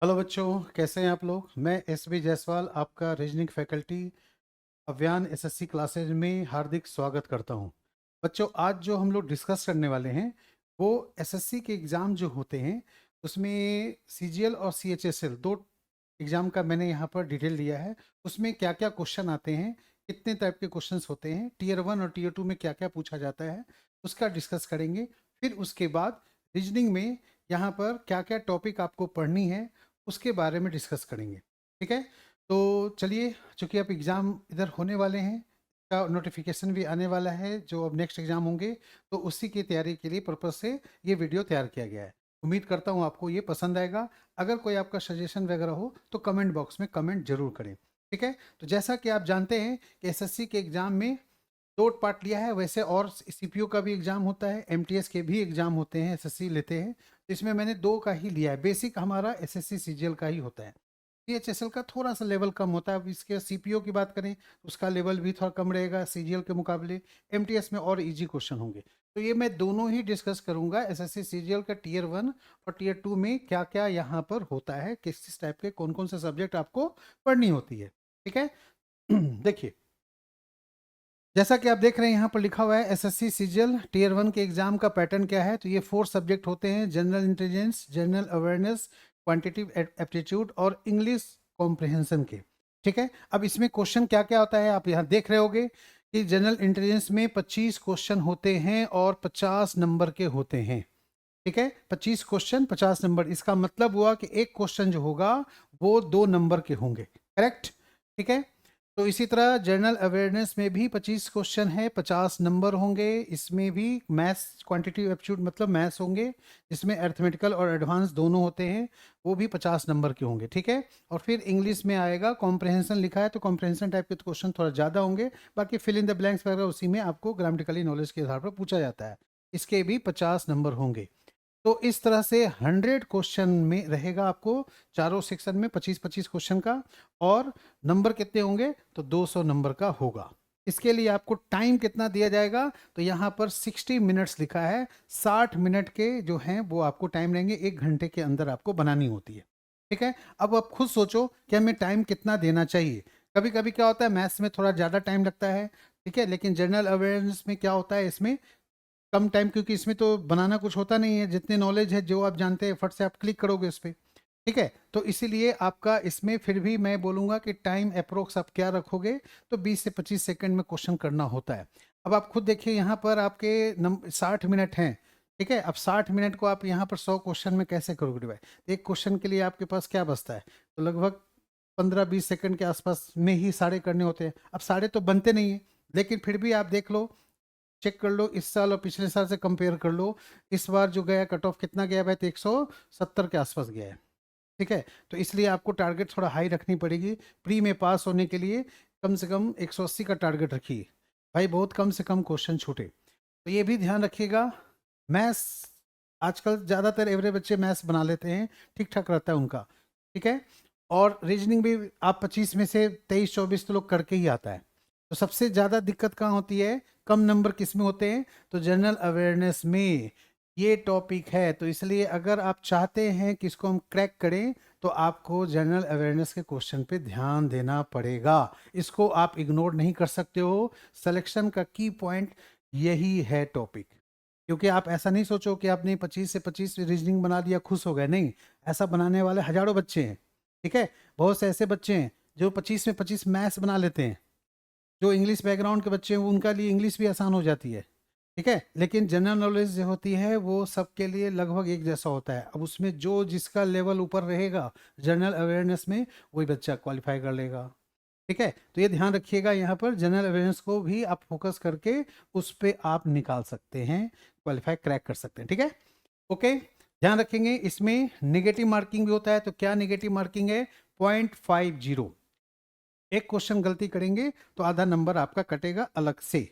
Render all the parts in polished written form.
Hello बच्चों, कैसे हैं आप लोग। मैं एस बी जायसवाल आपका reasoning faculty Avyan SSC classes में हार्दिक स्वागत करता हूं। बच्चों, आज जो हम लोग डिस्कस करने वाले हैं वो एसएससी के एग्ज़ाम जो होते हैं उसमें सीजीएल और सीएचएसएल दो एग्ज़ाम का मैंने यहाँ पर डिटेल लिया है। उसमें क्या क्या क्वेश्चन आते हैं, कितने टाइप के क्वेश्चंस होते हैं, टीयर 1 और टीयर 2 में क्या क्या पूछा जाता है, उसका डिस्कस करेंगे। फिर उसके बाद रीजनिंग में यहाँ पर क्या क्या टॉपिक आपको पढ़नी है उसके बारे में डिस्कस करेंगे। ठीक है, तो चलिए, चूंकि अब एग्ज़ाम इधर होने वाले हैं, का नोटिफिकेशन भी आने वाला है जो अब नेक्स्ट एग्ज़ाम होंगे, तो उसी की तैयारी के लिए पर्पज़ से ये वीडियो तैयार किया गया है। उम्मीद करता हूँ आपको ये पसंद आएगा। अगर कोई आपका सजेशन वगैरह हो तो कमेंट बॉक्स में कमेंट जरूर करें। ठीक है, तो जैसा कि आप जानते हैं कि एसएससी के एग्ज़ाम में दो पार्ट लिया है, वैसे और सीपीयू का भी एग्ज़ाम होता है, एमटीएस के भी एग्ज़ाम होते हैं, एसएससी लेते हैं। तो इसमें मैंने दो का ही लिया है। बेसिक हमारा एसएससी सीजीएल का ही होता है। सीएचएसएल का थोड़ा सा लेवल कम होता है। अब इसके सीपीओ की बात करें तो उसका लेवल भी थोड़ा कम रहेगा सीजीएल के मुकाबले। एमटीएस में और इजी क्वेश्चन होंगे। तो ये मैं दोनों ही डिस्कस करूंगा, एसएससी सीजीएल का टीयर 1 और टीयर 2 में क्या क्या यहाँ पर होता है, किस किस टाइप के कौन कौन से सब्जेक्ट आपको पढ़नी होती है। ठीक है देखिए, जैसा कि आप देख रहे हैं यहाँ पर लिखा हुआ है एसएससी सीजीएल टीयर 1 के एग्जाम का पैटर्न क्या है। तो ये 4 सब्जेक्ट होते हैं: general intelligence, general awareness, quantitative aptitude और इंग्लिश कॉम्प्रिहेंशन के। ठीक है, अब इसमें क्वेश्चन क्या क्या होता है आप यहाँ देख रहे होगे कि जनरल इंटेलिजेंस में 25 क्वेश्चन होते हैं और 50 नंबर के होते हैं। ठीक है, 25 क्वेश्चन 50 नंबर, इसका मतलब हुआ कि एक क्वेश्चन जो होगा वो 2 नंबर के होंगे। करेक्ट। ठीक है, तो इसी तरह जनरल अवेयरनेस में भी 25 क्वेश्चन है, 50 नंबर होंगे। इसमें भी मैथ्स क्वांटिटेटिव एप्टीट्यूड मतलब मैथ्स होंगे, जिसमें अर्थमेटिकल और एडवांस दोनों होते हैं, वो भी 50 नंबर के होंगे। ठीक है, और फिर इंग्लिश में आएगा कॉम्प्रहेंशन लिखा है, तो कॉम्प्रहेंशन टाइप के क्वेश्चन थोड़ा ज़्यादा होंगे। बाकी फिल इन द ब्लैंक्स वगैरह उसी में आपको ग्रामेटिकली नॉलेज के आधार पर पूछा जाता है। इसके भी 50 नंबर होंगे। तो इस तरह से 100 क्वेश्चन में रहेगा आपको, चारों सेक्शन में 25-25 क्वेश्चन का। और नंबर कितने होंगे तो 200 नंबर का होगा। इसके लिए आपको टाइम कितना दिया जाएगा तो यहाँ पर 60 मिनट्स लिखा है। 60 मिनट के जो हैं वो आपको टाइम रहेंगे, 1 घंटे के अंदर आपको बनानी होती है। ठीक है, अब आप खुद सोचो कि हमें टाइम कितना देना चाहिए। कभी कभी क्या होता है, मैथ्स में थोड़ा ज़्यादा टाइम लगता है। ठीक है, लेकिन जनरल अवेयरनेस में क्या होता है, इसमें कम टाइम, क्योंकि इसमें तो बनाना कुछ होता नहीं है, जितने नॉलेज है जो आप जानते हैं फट से आप क्लिक करोगे उस पर। ठीक है, तो इसीलिए आपका इसमें फिर भी मैं बोलूँगा कि टाइम अप्रोक्स आप क्या रखोगे तो 20 से 25 सेकंड में क्वेश्चन करना होता है। अब आप खुद देखिए, यहाँ पर आपके 60 मिनट हैं। ठीक है, अब 60 मिनट को आप यहाँ पर 100 क्वेश्चन में कैसे करोगे डिवाइड। एक क्वेश्चन के लिए आपके पास क्या बचता है, तो लगभग 15-20 सेकंड के आसपास में ही सारे करने होते हैं। अब सारे तो बनते नहीं है, लेकिन फिर भी आप देख लो, चेक कर लो, इस साल और पिछले साल से कंपेयर कर लो। इस बार जो गया कट ऑफ कितना गया भाई, तो 170 के आसपास गया है। ठीक है, तो इसलिए आपको टारगेट थोड़ा हाई रखनी पड़ेगी। प्री में पास होने के लिए कम से कम 180 का टारगेट रखिए भाई, बहुत कम से कम क्वेश्चन छूटे। तो ये भी ध्यान रखिएगा। मैथ्स आजकल ज़्यादातर एवरेज बच्चे मैथ्स बना लेते हैं, ठीक ठाक रहता है उनका। ठीक है, और रीजनिंग भी आप 25 में से 23-24 तो लोग करके ही आता है। तो सबसे ज़्यादा दिक्कत कहाँ होती है, कम नंबर किस में होते हैं, तो जनरल अवेयरनेस में ये टॉपिक है। तो इसलिए अगर आप चाहते हैं कि इसको हम क्रैक करें तो आपको जनरल अवेयरनेस के क्वेश्चन पे ध्यान देना पड़ेगा। इसको आप इग्नोर नहीं कर सकते हो। सिलेक्शन का की पॉइंट यही है टॉपिक। क्योंकि आप ऐसा नहीं सोचो कि आपने 25 से 25 रीजनिंग बना दिया खुश हो गए, नहीं। ऐसा बनाने वाले हजारों बच्चे हैं। ठीक है, बहुत से ऐसे बच्चे हैं जो 25 में 25 मैथ्स बना लेते हैं। जो इंग्लिश बैकग्राउंड के बच्चे हैं उनका लिए इंग्लिश भी आसान हो जाती है। ठीक है, लेकिन जनरल नॉलेज जो होती है वो सबके लिए लगभग एक जैसा होता है। अब उसमें जो जिसका लेवल ऊपर रहेगा जनरल अवेयरनेस में, वही बच्चा क्वालिफाई कर लेगा। ठीक है, तो ये ध्यान रखिएगा, यहाँ पर जनरल अवेयरनेस को भी आप फोकस करके उस पर आप निकाल सकते हैं, क्वालिफाई क्रैक कर सकते हैं। ठीक है, ओके, ध्यान रखेंगे। इसमें नेगेटिव मार्किंग भी होता है। तो क्या नेगेटिव मार्किंग है, 0.50। एक क्वेश्चन गलती करेंगे तो आधा नंबर आपका कटेगा अलग से।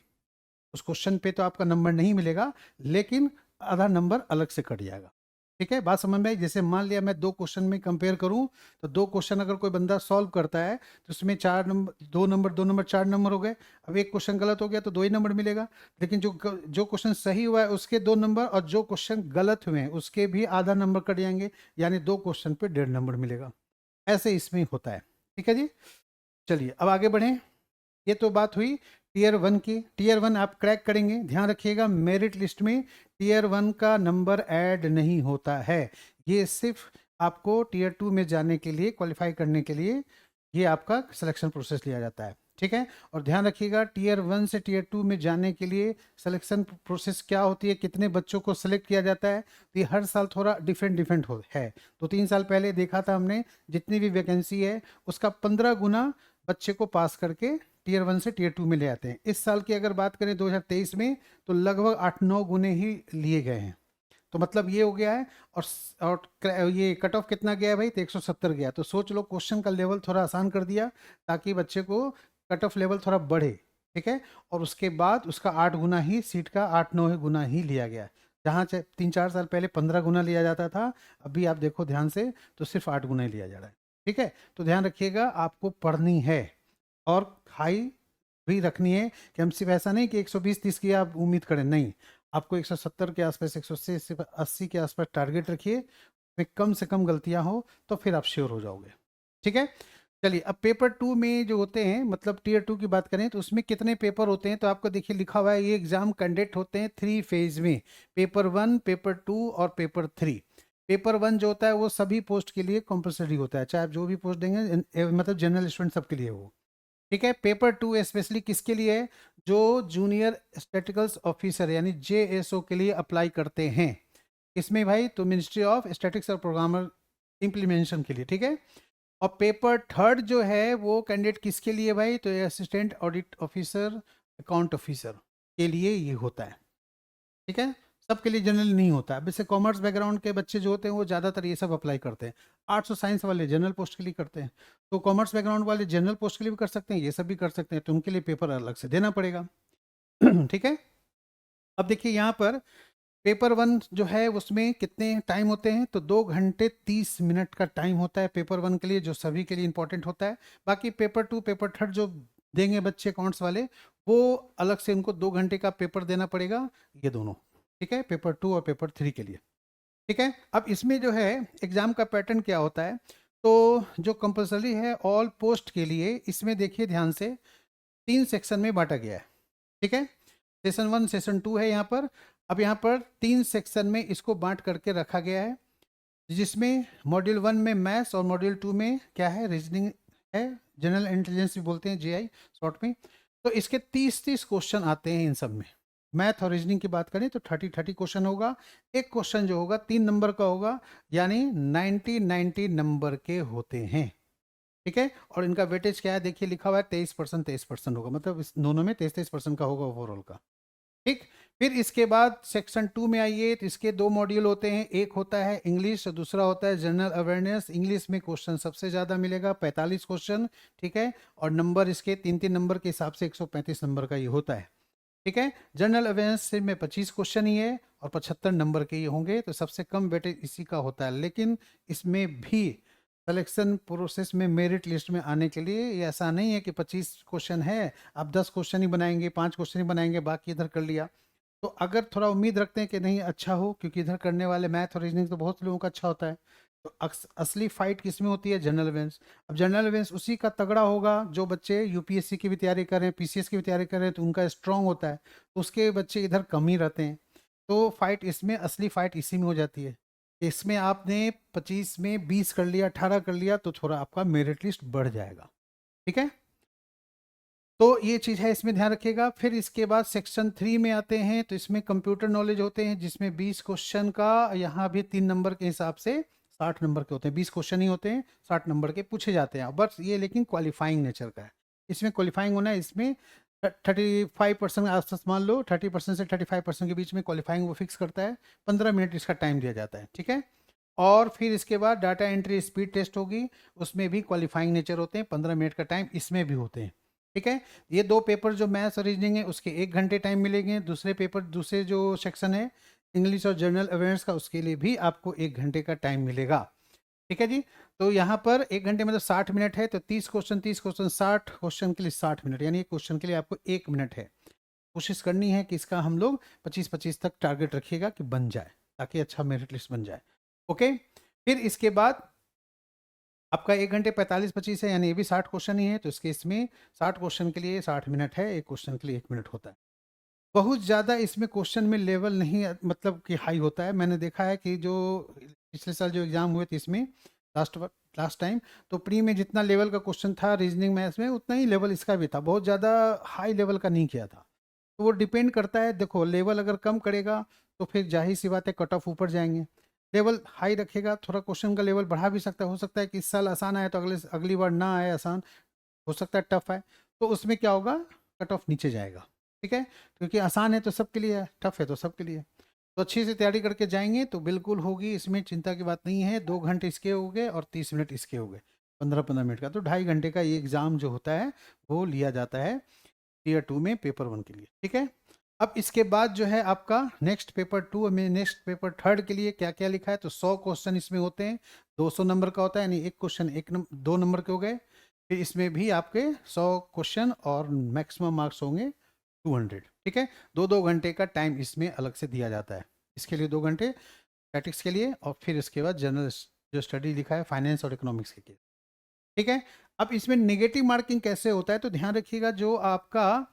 उस क्वेश्चन पे तो आपका नंबर नहीं मिलेगा, लेकिन आधा नंबर अलग से कट जाएगा। ठीक है, बात समझ में आई? जैसे मान लिया मैं 2 क्वेश्चन में कंपेयर करूं, तो 2 क्वेश्चन अगर कोई बंदा सॉल्व करता है तो उसमें 4 नंबर, 2 नंबर 4 नंबर हो गए। अब एक क्वेश्चन गलत हो गया तो 2 ही नंबर मिलेगा। लेकिन जो क्वेश्चन सही हुआ है उसके 2 नंबर, और जो क्वेश्चन गलत हुए हैं उसके भी आधा नंबर कट जाएंगे, यानी 2 क्वेश्चन पे 1.5 नंबर मिलेगा। ऐसे इसमें होता है। ठीक है जी, चलिए अब आगे बढ़ें। ये तो बात हुई टीयर 1 की। टीयर 1 आप क्रैक करेंगे, ध्यान रखिएगा मेरिट लिस्ट में टीयर 1 का नंबर ऐड नहीं होता है। ये सिर्फ आपको टीयर 2 में जाने के लिए, क्वालिफाई करने के लिए ये आपका सिलेक्शन प्रोसेस लिया जाता है। ठीक है, और ध्यान रखिएगा टीयर 1 से टीयर 2 में जाने के लिए सिलेक्शन प्रोसेस क्या होती है, कितने बच्चों को सिलेक्ट किया जाता है, तो ये हर साल थोड़ा डिफरेंट है। तो 3 साल पहले देखा था हमने, जितनी भी वैकेंसी है उसका 15 गुना बच्चे को पास करके टीयर 1 से टीयर 2 में ले आते हैं। इस साल की अगर बात करें 2023 में, तो लगभग 8-9 गुने ही लिए गए हैं। तो मतलब ये हो गया है। और ये कट ऑफ कितना गया है भाई, तो 170 गया। तो सोच लो क्वेश्चन का लेवल थोड़ा आसान कर दिया ताकि बच्चे को कट ऑफ लेवल थोड़ा बढ़े। ठीक है, और उसके बाद उसका 8 गुना ही सीट का 8-9 गुना ही लिया गया। जहाँ 3-4 साल पहले 15 गुना लिया जाता था, अभी आप देखो ध्यान से तो सिर्फ 8 गुना ही लिया जा रहा है। ठीक है, तो ध्यान रखिएगा आपको पढ़नी है और हाई भी रखनी है, कि हम सिर्फ ऐसा नहीं कि 120-30 की आप उम्मीद करें, नहीं, आपको 170 के आसपास, 180 के आसपास टारगेट रखिए। में कम से कम गलतियां हो तो फिर आप श्योर हो जाओगे। ठीक है, चलिए अब पेपर 2 में जो होते हैं, मतलब टीयर 2 की बात करें तो उसमें कितने पेपर होते हैं, तो आपको देखिए लिखा हुआ है ये एग्जाम कंडक्ट होते हैं 3 फेज में, पेपर 1, पेपर 2 और पेपर 3। पेपर 1 जो होता है वो सभी पोस्ट के लिए कंपलसरी होता है, चाहे आप जो भी पोस्ट देंगे, मतलब जनरल स्टूडेंट सबके लिए हो। ठीक है, पेपर 2 स्पेशली किसके लिए है, जो जूनियर स्टैटिकल्स ऑफिसर यानी जेएसओ के लिए अप्लाई करते हैं। इसमें भाई तो मिनिस्ट्री ऑफ स्टैटिक्स और प्रोग्रामर इम्प्लीमेंटेशन के लिए। ठीक है, और पेपर 3 जो है वो कैंडिडेट किसके लिए भाई, तो assistant audit officer, account officer के लिए ये होता है। ठीक है, सबके लिए जनरल नहीं होता। अब जैसे कॉमर्स बैकग्राउंड के बच्चे जो होते हैं वो ज़्यादातर ये सब अप्लाई करते हैं। आर्ट्स और साइंस वाले जनरल पोस्ट के लिए करते हैं, तो कॉमर्स बैकग्राउंड वाले जनरल पोस्ट के लिए भी कर सकते हैं, ये सब भी कर सकते हैं, तो उनके लिए पेपर अलग से देना पड़ेगा। ठीक है, अब देखिए यहाँ पर पेपर 1 जो है उसमें कितने टाइम होते हैं, तो 2 घंटे 30 मिनट का टाइम होता है पेपर 1 के लिए, जो सभी के लिए इंपॉर्टेंट होता है। बाकी पेपर 2, पेपर 3 जो देंगे बच्चे अकाउंट्स वाले, वो अलग से उनको 2 घंटे का पेपर देना पड़ेगा, ये दोनों। ठीक है, पेपर 2 और पेपर 3 के लिए। ठीक है, अब इसमें जो है एग्जाम का पैटर्न क्या होता है, तो जो कंपलसरी है ऑल पोस्ट के लिए, इसमें देखिए ध्यान से 3 सेक्शन में बांटा गया है। ठीक है, सेशन 1, सेशन 2 है यहाँ पर। अब यहाँ पर 3 सेक्शन में इसको बांट करके रखा गया है, जिसमें मॉड्यूल 1 में मैथ्स और मॉड्यूल 2 में क्या है, रीजनिंग है, जनरल इंटेलिजेंस भी बोलते हैं, जेआई शॉर्ट में। तो इसके 30-30 क्वेश्चन आते हैं इन सब में। मैथ और रीजनिंग की बात करें तो 30-30 क्वेश्चन होगा। एक क्वेश्चन जो होगा 3 नंबर का होगा, यानी 90-90 नंबर के होते हैं। ठीक है, और इनका वेटेज क्या है, देखिए लिखा हुआ है 23%, 23% होगा, मतलब इस दोनों में 23-23% का होगा ओवरऑल का। ठीक, फिर इसके बाद सेक्शन 2 में आइए, तो इसके 2 मॉड्यूल होते हैं, एक होता है इंग्लिश और दूसरा होता है जनरल अवेयरनेस। इंग्लिश में क्वेश्चन सबसे ज़्यादा मिलेगा, 45 क्वेश्चन। ठीक है, और नंबर इसके 3-3 नंबर के हिसाब से 135 नंबर का ये होता है। ठीक है, जनरल अवेयरनेस में 25 क्वेश्चन ही है और 75 नंबर के ये होंगे, तो सबसे कम वेटेज इसी का होता है। लेकिन इसमें भी सिलेक्शन प्रोसेस में मेरिट लिस्ट में आने के लिए ये ऐसा नहीं है कि 25 क्वेश्चन है, आप 10 क्वेश्चन ही बनाएंगे, 5 क्वेश्चन ही बनाएंगे, बाकी इधर कर लिया। तो अगर थोड़ा उम्मीद रखते हैं कि नहीं अच्छा हो, क्योंकि इधर करने वाले मैथ और रीजनिंग तो बहुत लोगों का अच्छा होता है, तो असली फाइट किसमें होती है, जनरल अवेयरनेस। अब जनरल अवेयरनेस उसी का तगड़ा होगा जो बच्चे यूपीएससी की भी तैयारी कर रहे हैं, पीसीएस की भी तैयारी कर रहे हैं, तो उनका स्ट्रांग होता है, तो उसके बच्चे इधर कम ही रहते हैं। तो फाइट इसमें, असली फाइट इसी में हो जाती है। इसमें आपने 25 में 20 कर लिया, 18 कर लिया, तो थोड़ा आपका मेरिट लिस्ट बढ़ जाएगा। ठीक है, तो ये चीज़ है, इसमें ध्यान रखिएगा। फिर इसके बाद सेक्शन 3 में आते हैं, तो इसमें कंप्यूटर नॉलेज होते हैं, जिसमें 20 क्वेश्चन का, यहाँ भी 3 नंबर के हिसाब से 60 नंबर के होते हैं। 20 क्वेश्चन ही होते हैं, 60 नंबर के पूछे जाते हैं, बस ये लेकिन क्वालिफाइंग नेचर का है। इसमें क्वालिफाइंग होना है, इसमें 35% आसपास मान लो, 30% से 35% के बीच में क्वालिफाइंग वो फिक्स करता है। 15 मिनट इसका टाइम दिया जाता है। ठीक है, और फिर इसके बाद डाटा एंट्री स्पीड टेस्ट होगी, उसमें भी क्वालिफाइंग नेचर होते हैं, 15 मिनट का टाइम इसमें भी होते हैं। ठीक है, ये 2 पेपर जो मैथ्स और रीजनिंग है उसके 1 घंटे टाइम मिलेंगे। दूसरे पेपर, दूसरे जो सेक्शन है इंग्लिश और जनरल अवेयरनेस का, उसके लिए भी आपको 1 घंटे का टाइम मिलेगा। ठीक है जी। तो यहाँ पर 1 घंटे मतलब 60 मिनट है, तो 30 क्वेश्चन 60 क्वेश्चन के लिए 60 मिनट, यानी एक क्वेश्चन के लिए आपको 1 मिनट है। कोशिश करनी है कि इसका हम लोग 25-25 तक टारगेट रखिएगा कि बन जाए, ताकि अच्छा मेरिट लिस्ट बन जाए। ओके, फिर इसके बाद आपका 1 घंटे 45-25 है, यानी ये भी 60 क्वेश्चन ही है, तो इसके इसमें 60 क्वेश्चन के लिए 60 मिनट है, एक क्वेश्चन के लिए 1 मिनट होता है। बहुत ज़्यादा इसमें क्वेश्चन में लेवल नहीं मतलब कि हाई होता है। मैंने देखा है कि जो पिछले साल जो एग्ज़ाम हुए थे इसमें लास्ट टाइम, तो प्री में जितना लेवल का क्वेश्चन था रीजनिंग मैथ्स में, उतना ही लेवल इसका भी था, बहुत ज़्यादा हाई लेवल का नहीं किया था। तो वो डिपेंड करता है, देखो लेवल अगर कम करेगा तो फिर जाहिर सी बात है कट ऑफ ऊपर जाएंगे, लेवल हाई रखेगा थोड़ा क्वेश्चन का लेवल बढ़ा भी सकता है, हो सकता है कि इस साल आसान आए तो अगली बार ना आए आसान, हो सकता है टफ है, तो उसमें क्या होगा, कट ऑफ नीचे जाएगा। ठीक है, क्योंकि आसान है तो सबके लिए है, टफ है तो सबके लिए। तो अच्छी से तैयारी करके जाएंगे तो बिल्कुल होगी, इसमें चिंता की बात नहीं है। 2 घंटे इसके हो गए और 30 मिनट इसके हो गए, 15-15 मिनट का, तो 2.5 घंटे का ये एग्ज़ाम जो होता है वो लिया जाता है टीयर 2 में पेपर 1 के लिए। ठीक है, अब इसके बाद जो है आपका नेक्स्ट पेपर 2 में, नेक्स्ट पेपर 3 के लिए क्या क्या लिखा है, तो 100 क्वेश्चन इसमें होते हैं, 200 नंबर का होता है, यानी एक क्वेश्चन 2 नंबर के हो गए। फिर इसमें भी आपके 100 क्वेश्चन और मैक्सिमम मार्क्स होंगे 200। ठीक है, 2-2 घंटे का टाइम इसमें अलग से दिया जाता है, इसके लिए 2 घंटे स्टैटिक्स के लिए, और फिर इसके बाद जनरल जो स्टडी लिखा है फाइनेंस और इकोनॉमिक्स के लिए। ठीक है, अब इसमें नेगेटिव मार्किंग कैसे होता है, तो ध्यान रखिएगा, जो आपका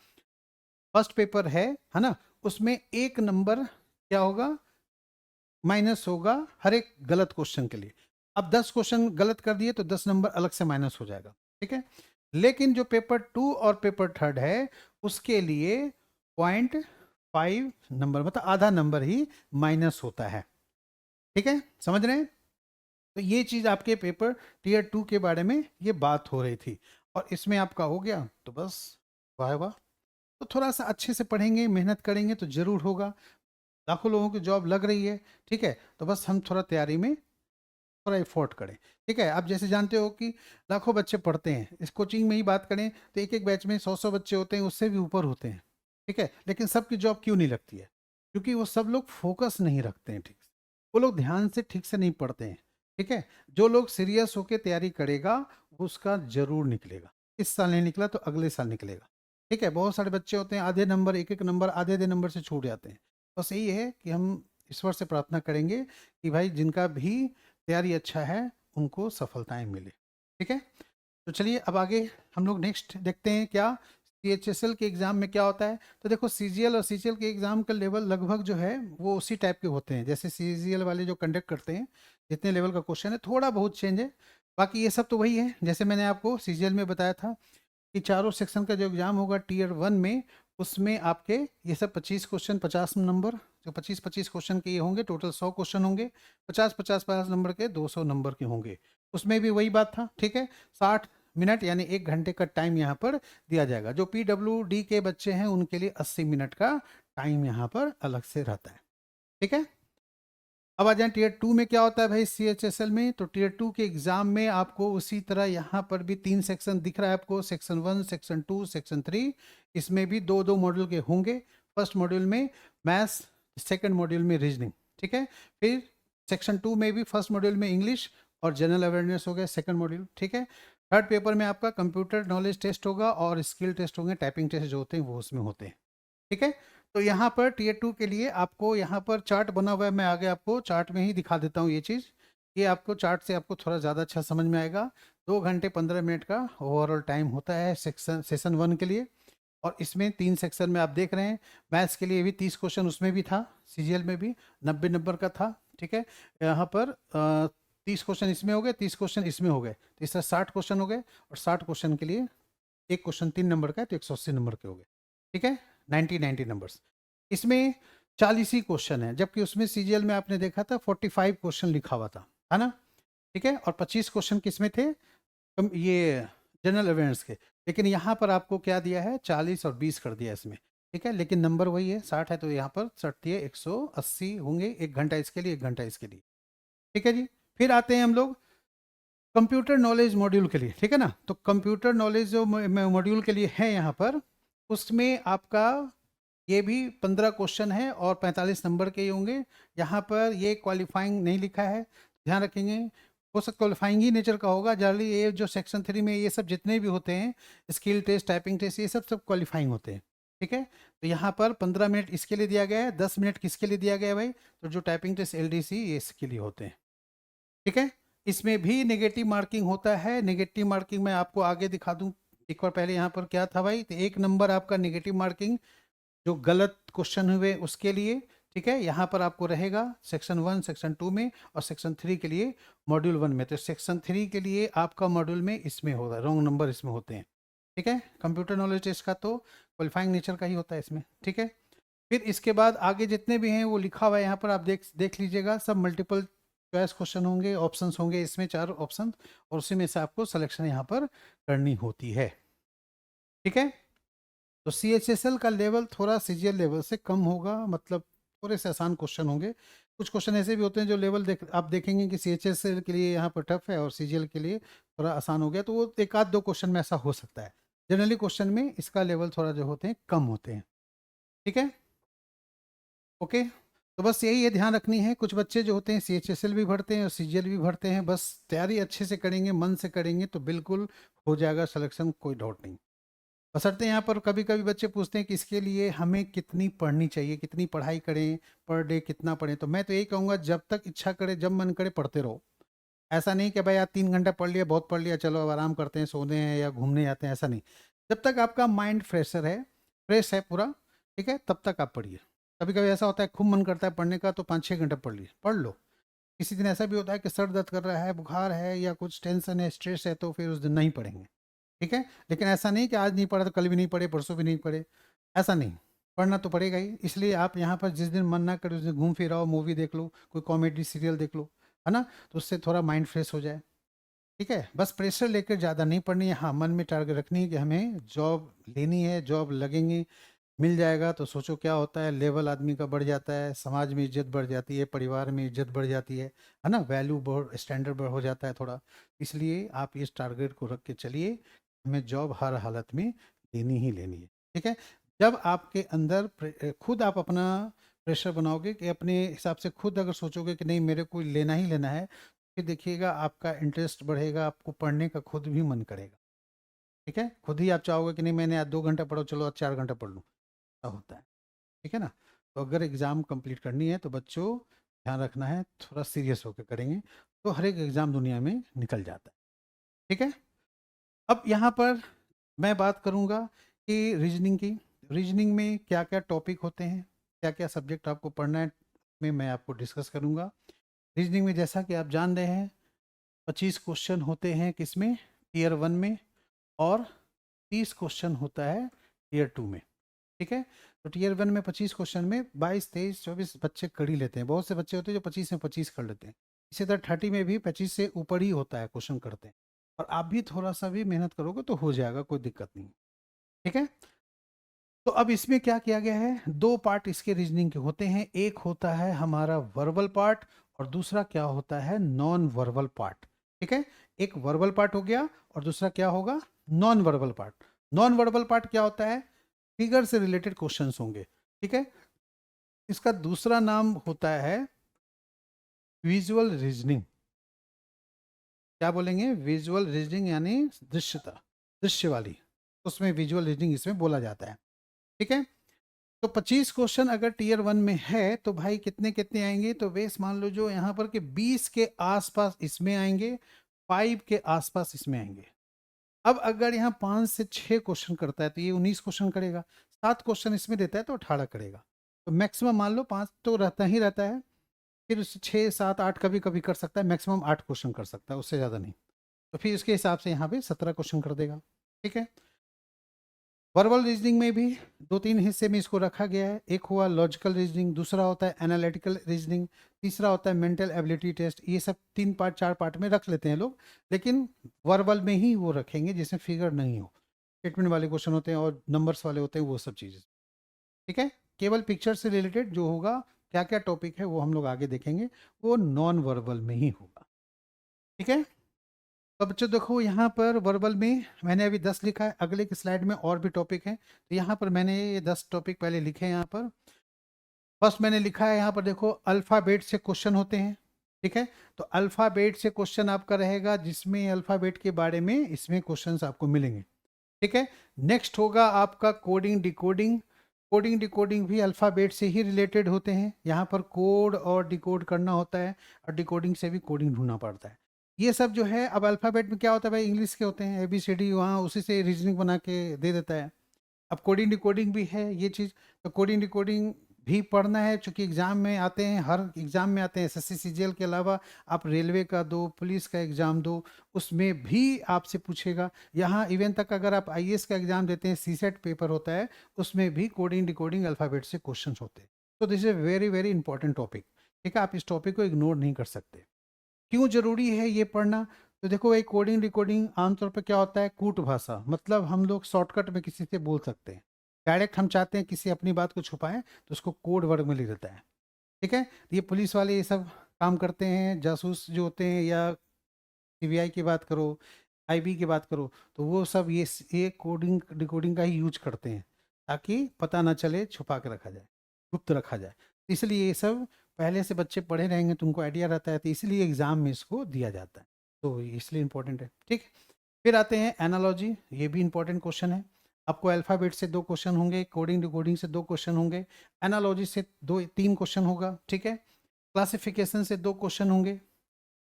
फर्स्ट पेपर है ना, उसमें 1 नंबर क्या होगा, माइनस होगा हर एक गलत क्वेश्चन के लिए। अब 10 क्वेश्चन गलत कर दिए तो 10 नंबर अलग से माइनस हो जाएगा। ठीक है, लेकिन जो पेपर 2 और पेपर 3 है उसके लिए 0.5 नंबर, मतलब आधा नंबर ही माइनस होता है। ठीक है, समझ रहे हैं? तो ये चीज आपके पेपर टीयर 2 के बारे में ये बात हो रही थी, और इसमें आपका हो गया तो बस वाह वाह। तो थोड़ा सा अच्छे से पढ़ेंगे, मेहनत करेंगे तो जरूर होगा। लाखों लोगों की जॉब लग रही है। ठीक है, तो बस हम थोड़ा तैयारी में थोड़ा एफोर्ट करें। ठीक है, आप जैसे जानते हो कि लाखों बच्चे पढ़ते हैं, इस कोचिंग में ही बात करें तो एक एक बैच में 100-100 बच्चे होते हैं, उससे भी ऊपर होते हैं। ठीक है, लेकिन सबकी जॉब क्यों नहीं लगती है, क्योंकि वो सब लोग फोकस नहीं रखते हैं ठीक से, वो लोग ध्यान से ठीक से नहीं पढ़ते हैं। ठीक है, जो लोग सीरियस होकर तैयारी करेगा उसका जरूर निकलेगा, इस साल नहीं निकला तो अगले साल निकलेगा। ठीक है, बहुत सारे बच्चे होते हैं आधे नंबर, एक एक नंबर आधे आधे नंबर से छूट जाते हैं। बस यही है कि हम ईश्वर से प्रार्थना करेंगे कि भाई जिनका भी तैयारी अच्छा है उनको सफलताएं मिले। ठीक है, तो चलिए अब आगे हम लोग नेक्स्ट देखते हैं क्या सीएचएसएल के एग्ज़ाम में क्या होता है। तो देखो सीजीएल और सीजीएल के एग्ज़ाम का लेवल लगभग जो है वो उसी टाइप के होते हैं जैसे सीजीएल वाले जो कंडक्ट करते हैं, जितने लेवल का क्वेश्चन है थोड़ा बहुत चेंज है, बाकी ये सब तो वही है जैसे मैंने आपको सीजीएल में बताया था कि चारों सेक्शन का जो एग्ज़ाम होगा टीयर 1 में, उसमें आपके ये सब 25 क्वेश्चन 50 नंबर, जो 25-25 क्वेश्चन के ये होंगे, टोटल 100 क्वेश्चन होंगे, 50-50 नंबर के 200 नंबर के होंगे। उसमें भी वही बात था। ठीक है, 60 मिनट यानी 1 घंटे का टाइम यहाँ पर दिया जाएगा। जो पीडब्ल्यूडी के बच्चे हैं उनके लिए 80 मिनट का टाइम यहाँ पर अलग से रहता है। ठीक है, अब आ जाए टीयर 2 में क्या होता है भाई सीएचएसएल में। तो टीयर 2 के एग्जाम में आपको उसी तरह यहाँ पर भी 3 सेक्शन दिख रहा है आपको, सेक्शन 1, सेक्शन 2, सेक्शन 3। इसमें भी 2-2 मॉड्यूल के होंगे। फर्स्ट मॉड्यूल में मैथ्स, सेकंड मॉड्यूल में रीजनिंग। ठीक है, फिर सेक्शन 2 में भी फर्स्ट मॉड्यूल में इंग्लिश और जनरल अवेयरनेस हो गया सेकंड मॉड्यूल। ठीक है, थर्ड पेपर में आपका कंप्यूटर नॉलेज टेस्ट होगा और स्किल टेस्ट होंगे, टाइपिंग टेस्ट जो होते हैं वो उसमें होते हैं। ठीक है, तो यहाँ पर टीयर 2 के लिए आपको यहाँ पर चार्ट बना हुआ है, मैं आगे आपको चार्ट में ही दिखा देता हूँ ये चीज़। ये आपको चार्ट से आपको थोड़ा ज़्यादा अच्छा समझ में आएगा। 2 घंटे 15 मिनट का ओवरऑल टाइम होता है सेशन 1 के लिए, और इसमें 3 सेक्शन में आप देख रहे हैं। मैथ्स के लिए भी 30 क्वेश्चन उसमें भी था, सीजीएल में भी 90 नंबर का था। ठीक है, यहाँ पर 30 क्वेश्चन इसमें हो गए, 30 क्वेश्चन इसमें हो गए, तो इस तरह 60 क्वेश्चन हो गए, और 60 क्वेश्चन के लिए एक क्वेश्चन 3 नंबर का है तो 180 नंबर के हो गए। ठीक है, 90 नंबर्स। इसमें 40 ही क्वेश्चन है, जबकि उसमें सीजीएल में आपने देखा था 45 क्वेश्चन लिखा हुआ था, है ना। ठीक है, और 25 क्वेश्चन किसमें थे, ये जनरल अवेयरनेस के। लेकिन यहाँ पर आपको क्या दिया है, 40 और 20 कर दिया इसमें। ठीक है, लेकिन नंबर वही है 60 है, तो यहाँ पर 60 है, 180 होंगे। 1 घंटा इसके लिए, 1 घंटा इसके लिए। ठीक है जी, फिर आते हैं हम लोग कंप्यूटर नॉलेज मॉड्यूल के लिए। ठीक है ना, तो कंप्यूटर नॉलेज जो मॉड्यूल के लिए है यहाँ पर, उसमें आपका ये भी 15 क्वेश्चन है और 45 नंबर के ही होंगे। यहाँ पर ये क्वालिफाइंग नहीं लिखा है, ध्यान रखेंगे। हो सकता क्वालिफाइंग ही नेचर का होगा। जनरली ये जो सेक्शन 3 में ये सब जितने भी होते हैं, स्किल टेस्ट, टाइपिंग टेस्ट, ये सब सब क्वालिफाइंग होते हैं। ठीक है, तो यहाँ पर 15 मिनट इसके लिए दिया गया है, 10 मिनट किसके लिए दिया गया है भाई? तो जो टाइपिंग टेस्ट LDC ये इसके लिए होते हैं। ठीक है, इसमें भी नेगेटिव मार्किंग होता है। नेगेटिव मार्किंग मैं आपको आगे दिखा दूं। एक बार पहले यहाँ पर क्या था भाई, तो 1 नंबर आपका नेगेटिव मार्किंग जो गलत क्वेश्चन हुए उसके लिए। ठीक है, यहाँ पर आपको रहेगा सेक्शन 1, सेक्शन 2 में, और सेक्शन 3 के लिए मॉड्यूल 1 में। तो सेक्शन 3 के लिए आपका मॉड्यूल में इसमें होगा, रॉन्ग नंबर इसमें होते हैं। ठीक है, कंप्यूटर नॉलेज टेस्ट का तो क्वालिफाइंग नेचर का ही होता है इसमें। ठीक है, फिर इसके बाद आगे जितने भी हैं वो लिखा हुआ है यहाँ पर, आप देख लीजिएगा। सब मल्टीपल चॉइस क्वेश्चन होंगे, ऑप्शंस होंगे इसमें 4 ऑप्शन, और उसी में से आपको सिलेक्शन यहाँ पर करनी होती है। ठीक है, तो CHSL का लेवल थोड़ा CGL लेवल से कम होगा, मतलब थोड़े से आसान क्वेश्चन होंगे। कुछ क्वेश्चन ऐसे भी होते हैं जो लेवल आप देखेंगे कि CHSL के लिए यहाँ पर टफ है और CGL के लिए थोड़ा आसान हो गया, तो वो एक आध दो क्वेश्चन में ऐसा हो सकता है। जनरली क्वेश्चन में इसका लेवल थोड़ा जो होते हैं कम होते हैं। ठीक है, ओके। तो बस यही है, ध्यान रखनी है। कुछ बच्चे जो होते हैं CHSL भी भरते हैं और CGL भी भरते हैं। बस तैयारी अच्छे से करेंगे, मन से करेंगे तो बिल्कुल हो जाएगा सिलेक्शन, कोई डाउट नहीं। बशर्ते यहाँ पर कभी कभी बच्चे पूछते हैं कि इसके लिए हमें कितनी पढ़नी चाहिए, कितनी पढ़ाई करें, पर डे कितना पढ़ें। तो मैं तो यही कहूँगा, जब तक इच्छा करे, जब मन करे, पढ़ते रहो। ऐसा नहीं कि भाई यार 3 घंटा पढ़ लिया, बहुत पढ़ लिया, चलो अब आराम करते हैं, सोने हैं या घूमने जाते हैं, ऐसा नहीं। जब तक आपका माइंड फ्रेश है पूरा, ठीक है, तब तक आप पढ़िए। कभी कभी ऐसा होता है खूब मन करता है पढ़ने का, तो 5-6 घंटा पढ़ लिए, पढ़ लो। किसी दिन ऐसा भी होता है कि सर दर्द कर रहा है, बुखार है, या कुछ टेंशन है, स्ट्रेस है, तो फिर उस दिन नहीं पढ़ेंगे। ठीक है, लेकिन ऐसा नहीं कि आज नहीं पढ़ा तो कल भी नहीं पढ़े, परसों भी नहीं पढ़े, ऐसा नहीं। पढ़ना तो पड़ेगा ही। इसलिए आप यहाँ पर जिस दिन मन ना करे उस दिन घूम फिर आओ, मूवी देख लो, कोई कॉमेडी सीरियल देख लो, है ना, तो उससे थोड़ा माइंड फ्रेश हो जाए। ठीक है, बस प्रेशर लेकर ज़्यादा नहीं पढ़नी है। हाँ, मन में टारगेट रखनी है कि हमें जॉब लेनी है, जॉब लगेंगे, मिल जाएगा तो सोचो क्या होता है, लेवल आदमी का बढ़ जाता है, समाज में इज्जत बढ़ जाती है, परिवार में इज्जत बढ़ जाती है ना, वैल्यू बढ़, स्टैंडर्ड बढ़ हो जाता है थोड़ा। इसलिए आप इस टारगेट को रख के चलिए, हमें जॉब हर हालत में लेनी ही लेनी है। ठीक है, जब आपके अंदर खुद आप अपना प्रेशर बनाओगे कि अपने हिसाब से खुद अगर सोचोगे कि नहीं मेरे को लेना ही लेना है, फिर देखिएगा आपका इंटरेस्ट बढ़ेगा, आपको पढ़ने का खुद भी मन करेगा। ठीक है, खुद ही आप चाहोगे कि नहीं मैंने आज 2 घंटा पढ़ो, चलो आज 4 घंटा पढ़ लूँ, ऐसा होता है। ठीक है ना, तो अगर एग्ज़ाम कंप्लीट करनी है तो बच्चों ध्यान रखना है, थोड़ा सीरियस होकर करेंगे तो हर एक एग्ज़ाम दुनिया में निकल जाता है। ठीक है, अब यहाँ पर मैं बात करूँगा कि रीजनिंग की। रीजनिंग में क्या क्या टॉपिक होते हैं, क्या क्या सब्जेक्ट आपको पढ़ना है, में मैं आपको डिस्कस करूँगा। रीजनिंग में जैसा कि आप जान रहे हैं 25 क्वेश्चन होते हैं किसमें, टीयर 1 में, और 30 क्वेश्चन होता है टीयर 2 में। ठीक है, तो टीयर 1 में 25 क्वेश्चन में 22, 23, 24 बच्चे कर ही लेते हैं। बहुत से बच्चे होते हैं जो 25 में 25 कर लेते हैं। इसी तरह 30 में भी 25 से ऊपर ही होता है क्वेश्चन करते हैं। और आप भी थोड़ा सा भी मेहनत करोगे तो हो जाएगा, कोई दिक्कत नहीं। ठीक है, तो अब इसमें क्या किया गया है, 2 पार्ट इसके रीजनिंग के होते हैं। एक होता है हमारा वर्बल पार्ट, और दूसरा क्या होता है, नॉन वर्बल पार्ट। ठीक है, एक वर्बल पार्ट हो गया और दूसरा क्या होगा, non verbal part. Non verbal part क्या होता है, फिगर से रिलेटेड क्वेश्चंस होंगे। ठीक है, इसका दूसरा नाम होता है विजुअल रीजनिंग। क्या बोलेंगे, विजुअल रीजनिंग, यानी दृश्यता, दृश्य वाली, उसमें विजुअल रीजनिंग इसमें बोला जाता है। ठीक है, तो 25 क्वेश्चन अगर टीयर 1 में है तो भाई कितने कितने आएंगे, तो बेस मान लो जो यहाँ पर के 20 के आसपास इसमें आएंगे, 5 के आसपास इसमें आएंगे। अब अगर यहाँ 5 से 6 क्वेश्चन करता है तो ये 19 क्वेश्चन करेगा, 7 क्वेश्चन इसमें देता है तो 18 करेगा। तो मैक्सिमम मान लो 5 तो रहता ही रहता है, फिर उससे 6, 7, 8 कभी कभी कर सकता है, मैक्सिमम 8 क्वेश्चन कर सकता है, उससे ज़्यादा नहीं। तो फिर इसके हिसाब से यहाँ पे 17 क्वेश्चन कर देगा। ठीक है, वर्बल रीजनिंग में भी 2-3 हिस्से में इसको रखा गया है। एक हुआ लॉजिकल रीजनिंग, दूसरा होता है एनालिटिकल रीजनिंग, तीसरा होता है मेंटल एबिलिटी टेस्ट। ये सब 3 पार्ट 4 पार्ट में रख लेते हैं लोग, लेकिन वर्बल में ही वो रखेंगे जिसमें फिगर नहीं हो, स्टेटमेंट वाले क्वेश्चन होते हैं और नंबर्स वाले होते हैं, वो सब चीज़ें। ठीक है, केवल पिक्चर से रिलेटेड जो होगा, क्या क्या टॉपिक है वो हम लोग आगे देखेंगे, वो नॉन वर्बल में ही होगा। ठीक है, तो बच्चों देखो यहाँ पर वर्बल में मैंने अभी 10 लिखा है, अगले की स्लाइड में और भी टॉपिक हैं, तो यहाँ पर मैंने ये 10 टॉपिक पहले लिखे हैं। यहाँ पर फर्स्ट मैंने लिखा है, यहाँ पर देखो अल्फ़ाबेट से क्वेश्चन होते हैं, ठीक है। तो अल्फ़ाबेट से क्वेश्चन आपका रहेगा, जिसमें अल्फ़ाबेट के बारे में इसमें क्वेश्चंस आपको मिलेंगे, ठीक है। नेक्स्ट होगा आपका कोडिंग डिकोडिंग। कोडिंग डिकोडिंग भी अल्फ़ाबेट से ही रिलेटेड होते हैं, यहाँ पर कोड और डिकोड करना होता है, और डिकोडिंग से भी कोडिंग ढूंढना पड़ता है। ये सब जो है, अब अल्फ़ाबेट में क्या होता है भाई, इंग्लिश के होते हैं, ABCD, वहाँ उसी से रीजनिंग बना के दे देता है। अब कोडिंग डिकोडिंग भी है ये चीज़, तो कोडिंग डिकोडिंग भी पढ़ना है, चूंकि एग्जाम में आते हैं, हर एग्जाम में आते हैं। SSC CGL के अलावा आप रेलवे का दो, पुलिस का एग्जाम दो, उसमें भी आपसे पूछेगा। यहाँ इवन तक अगर आप IAS का एग्जाम देते हैं, CSET पेपर होता है, उसमें भी कोडिंग डिकोडिंग अल्फ़ाबेट से क्वेश्चन होते हैं। तो this is very very important topic, ठीक है। आप इस टॉपिक को इग्नोर नहीं कर सकते। क्यों जरूरी है ये पढ़ना? तो देखो, एक कोडिंग डिकोडिंग आमतौर पे क्या होता है, कूट भाषा, मतलब हम लोग शॉर्टकट में किसी से बोल सकते हैं। डायरेक्ट हम चाहते हैं किसी अपनी बात को छुपाएं, तो उसको कोड वर्ड में लिख देता है, ठीक है। ये पुलिस वाले ये सब काम करते हैं, जासूस जो होते हैं, या CBI की बात करो, IB की बात करो, तो वो सब ये कोडिंग डिकोडिंग का ही यूज करते हैं, ताकि पता ना चले, छुपा के रखा जाए, गुप्त रखा जाए। इसलिए ये सब पहले से बच्चे पढ़े रहेंगे तो उनको आइडिया रहता है, तो इसलिए एग्जाम में इसको दिया जाता है, तो इसलिए इंपॉर्टेंट है, ठीक। फिर आते हैं एनालॉजी, ये भी इंपॉर्टेंट क्वेश्चन है। आपको अल्फ़ाबेट से 2 क्वेश्चन होंगे, कोडिंग डिकोडिंग से 2 क्वेश्चन होंगे, एनालॉजी से 2-3 क्वेश्चन होगा, ठीक है। क्लासिफिकेशन से 2 क्वेश्चन होंगे।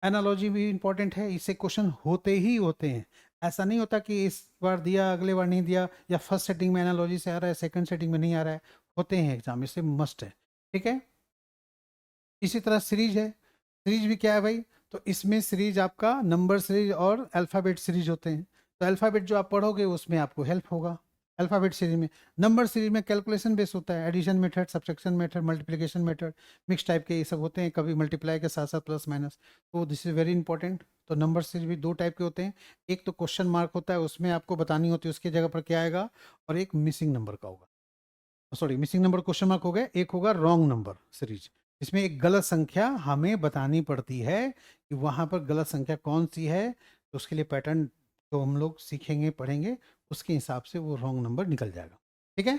एनालॉजी भी इंपॉर्टेंट है, इससे क्वेश्चन होते ही होते हैं। ऐसा नहीं होता कि इस बार दिया अगले बार नहीं दिया, या फर्स्ट सेटिंग में एनालॉजी से आ रहा है, सेकंड सेटिंग में नहीं आ रहा है, होते हैं एग्जाम, इससे मस्ट है, ठीक है। इसी तरह सीरीज है, सीरीज भी क्या है भाई, तो इसमें सीरीज आपका नंबर सीरीज और अल्फ़ाबेट सीरीज होते हैं। तो अल्फ़ाबेट जो आप पढ़ोगे उसमें आपको हेल्प होगा। अल्फ़ाबेट सीरीज में, नंबर सीरीज में कैलकुलेशन बेस होता है, addition method, subtraction method, multiplication method, mix type के ये सब होते हैं, कभी मल्टीप्लाई के साथ साथ प्लस माइनस। तो दिस इज वेरी इंपॉर्टेंट। तो नंबर सीरीज भी 2 टाइप के होते हैं, एक तो क्वेश्चन मार्क होता है, उसमें आपको बतानी होती है उसकी जगह पर क्या आएगा, और एक मिसिंग नंबर का होगा, sorry missing number question mark हो गया, एक होगा रॉन्ग नंबर सीरीज। इसमें एक गलत संख्या हमें बतानी पड़ती है कि वहां पर गलत संख्या कौन सी है, तो उसके लिए पैटर्न तो हम लोग सीखेंगे, पढ़ेंगे, उसके हिसाब से वो रॉन्ग नंबर निकल जाएगा, ठीक है।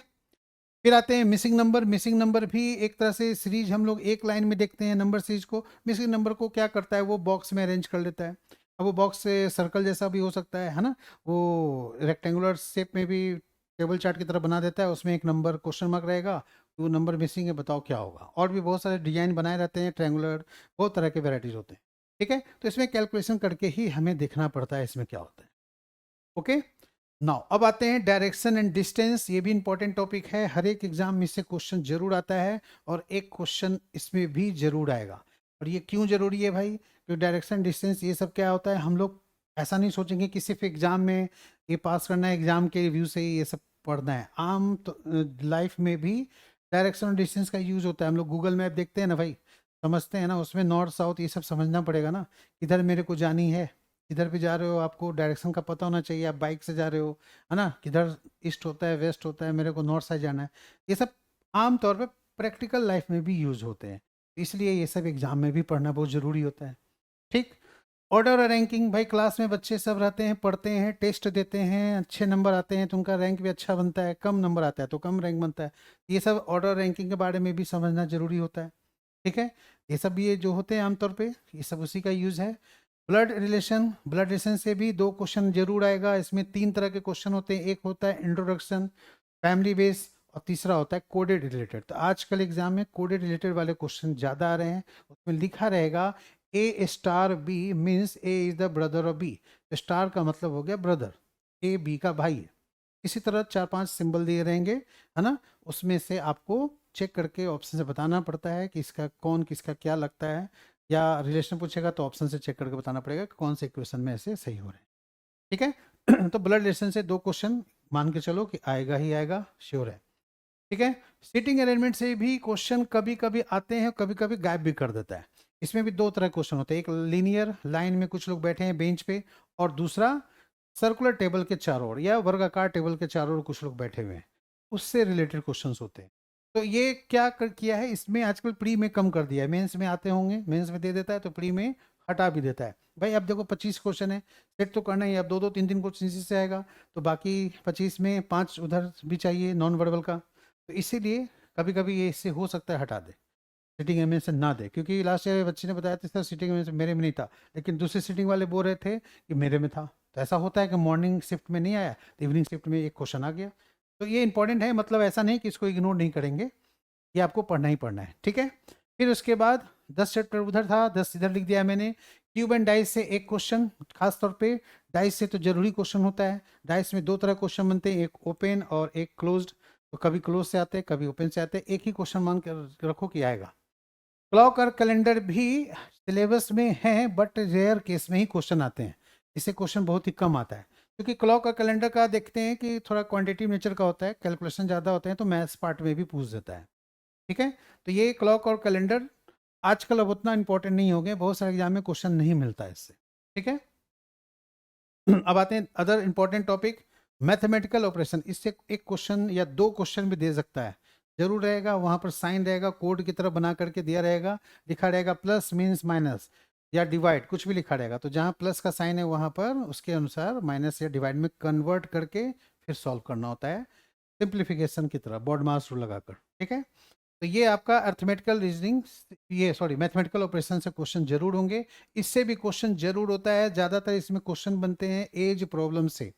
फिर आते हैं मिसिंग नंबर। मिसिंग नंबर भी एक तरह से सीरीज हम लोग एक लाइन में देखते हैं नंबर सीरीज को। मिसिंग नंबर को क्या करता है, वो बॉक्स में अरेंज कर लेता है। अब वो बॉक्स से सर्कल जैसा भी हो सकता है ना, वो रेक्टेंगुलर शेप में भी टेबल चार्ट की तरह बना देता है, उसमें एक नंबर क्वेश्चन मार्क रहेगा, वो नंबर मिसिंग है, बताओ क्या होगा। और भी बहुत सारे डिजाइन बनाए रहते हैं, ट्रायंगुलर, बहुत तरह के वेराइटीज होते हैं, ठीक है। तो इसमें कैलकुलेशन करके ही हमें देखना पड़ता है इसमें क्या होता है, ओके। नाउ अब आते हैं डायरेक्शन एंड डिस्टेंस, ये भी इंपॉर्टेंट टॉपिक है, हर एक एग्जाम में से क्वेश्चन जरूर आता है, और एक क्वेश्चन इसमें भी जरूर आएगा। और ये क्यों जरूरी है भाई, क्योंकि डायरेक्शन डिस्टेंस ये सब क्या होता है, हम लोग ऐसा नहीं सोचेंगे कि सिर्फ एग्जाम में ये पास करना है, एग्जाम के रिव्यू से ही ये सब पढ़ना है। आम तो लाइफ में भी डायरेक्शन और डिस्टेंस का यूज होता है। हम लोग गूगल मैप देखते हैं ना भाई, समझते हैं ना, उसमें नॉर्थ साउथ ये सब समझना पड़ेगा ना, इधर मेरे को जानी है, किधर भी जा रहे हो आपको डायरेक्शन का पता होना चाहिए। आप बाइक से जा रहे हो, है ना, किधर ईस्ट होता है, वेस्ट होता है, मेरे को नॉर्थ साइड जाना है, ये सब आम तौर पे प्रैक्टिकल लाइफ में भी यूज होते हैं, इसलिए ये सब एग्जाम में भी पढ़ना बहुत ज़रूरी होता है, ठीक। ऑर्डर और रैंकिंग, भाई क्लास में बच्चे सब रहते हैं, पढ़ते हैं, टेस्ट देते हैं, अच्छे नंबर आते हैं तो उनका रैंक भी अच्छा बनता है, कम नंबर आता है तो कम रैंक बनता है। ये सब ऑर्डर रैंकिंग के बारे में भी समझना जरूरी होता है, ठीक है। ये सब ये जो होते हैं आमतौर पे, ये सब उसी का यूज है। ब्लड रिलेशन, ब्लड रिलेशन से भी 2 क्वेश्चन जरूर आएगा। इसमें 3 तरह के क्वेश्चन होते हैं, एक होता है इंट्रोडक्शन, फैमिली बेस, और तीसरा होता है कोडेड रिलेटेड। तो आजकल एग्जाम में कोडेड रिलेटेड वाले क्वेश्चन ज़्यादा आ रहे हैं, उसमें लिखा रहेगा A star B means A is the brother of B. Star का मतलब हो गया ब्रदर, ए बी का भाई है। इसी तरह 4-5 सिंबल दिए रहेंगे, है ना, उसमें से आपको चेक करके ऑप्शन से बताना पड़ता है कि इसका कौन किसका क्या लगता है, या रिलेशन पूछेगा तो ऑप्शन से चेक करके बताना पड़ेगा कि कौन से इक्वेशन में ऐसे सही हो रहे हैं, ठीक है। तो ब्लड रिलेशन से 2 क्वेश्चन मान के चलो कि आएगा ही आएगा, श्योर है, ठीक है। सीटिंग अरेंजमेंट से भी क्वेश्चन कभी कभी आते हैं, कभी कभी गायब भी कर देता है। इसमें भी 2 तरह के क्वेश्चन होते हैं, एक लीनियर लाइन में कुछ लोग बैठे हैं बेंच पे, और दूसरा सर्कुलर टेबल के चारों ओर या वर्गाकार टेबल के चारों ओर कुछ लोग बैठे हुए हैं, उससे रिलेटेड क्वेश्चंस होते हैं। तो ये क्या किया है इसमें आजकल, प्री में कम कर दिया है, मेंस में आते होंगे, मेंस में दे देता है, तो प्री में हटा भी देता है। भाई अब देखो 25 क्वेश्चन है, सेट तो करना ही है, अब 2-2 3-3 क्वेश्चन इसी से आएगा, तो बाकी 25 में 5 उधर भी चाहिए नॉन वर्बल का, तो इसीलिए कभी कभी ये इससे हो सकता है हटा दे, सीटिंग एमिनेशन ना दे। क्योंकि लास्ट ईयर बच्चे ने बताया था सर सीटिंग एमिनेशन मेरे में नहीं था, लेकिन दूसरे सीटिंग वाले बोल रहे थे कि मेरे में था। तो ऐसा होता है कि मॉर्निंग शिफ्ट में नहीं आया तो इवनिंग शिफ्ट में एक क्वेश्चन आ गया। तो ये इंपॉर्टेंट है, मतलब ऐसा नहीं कि इसको इग्नोर नहीं करेंगे, ये आपको पढ़ना ही पढ़ना है, ठीक है। फिर उसके बाद 10 चैप्टर उधर था, 10 इधर लिख दिया मैंने। क्यूब एंड डाइस से एक क्वेश्चन, खास तौर पे डाइस से तो जरूरी क्वेश्चन होता है। डाइस में दो तरह क्वेश्चन बनते हैं, एक ओपन और एक क्लोज्ड। तो कभी क्लोज से आते हैं, कभी ओपन से आते हैं, एक ही क्वेश्चन मान कर रखो कि आएगा। क्लॉक और कैलेंडर भी सिलेबस में है, बट रेयर केस में ही क्वेश्चन आते हैं, इससे क्वेश्चन बहुत ही कम आता है। क्योंकि क्लॉक और कैलेंडर का देखते हैं कि थोड़ा क्वांटिटिव नेचर का होता है, कैलकुलेशन ज़्यादा होते हैं, तो मैथ्स पार्ट में भी पूछ देता है, ठीक है। तो ये क्लॉक और कैलेंडर आजकल अब उतना इंपॉर्टेंट नहीं हो गए, बहुत सारे एग्जाम में क्वेश्चन नहीं मिलता है इससे, ठीक है। अब आते हैं other important topic, mathematical operation. इससे एक क्वेश्चन या दो क्वेश्चन भी दे सकता है, जरूर रहेगा, वहां पर साइन रहेगा, कोड की तरह बना करके दिया रहेगा, लिखा रहेगा प्लस मीन्स माइनस या डिवाइड, कुछ भी लिखा रहेगा। तो जहाँ प्लस का साइन है वहां पर उसके अनुसार माइनस या डिवाइड में कन्वर्ट करके फिर सॉल्व करना होता है, सिंप्लीफिकेशन की तरह बॉड मास रूल लगाकर, ठीक है। तो ये आपका अर्थमेटिकल रीजनिंग, ये सॉरी मैथमेटिकल ऑपरेशन से क्वेश्चन जरूर होंगे। इससे भी क्वेश्चन जरूर होता है, ज़्यादातर इसमें क्वेश्चन बनते हैं एज प्रॉब्लम से,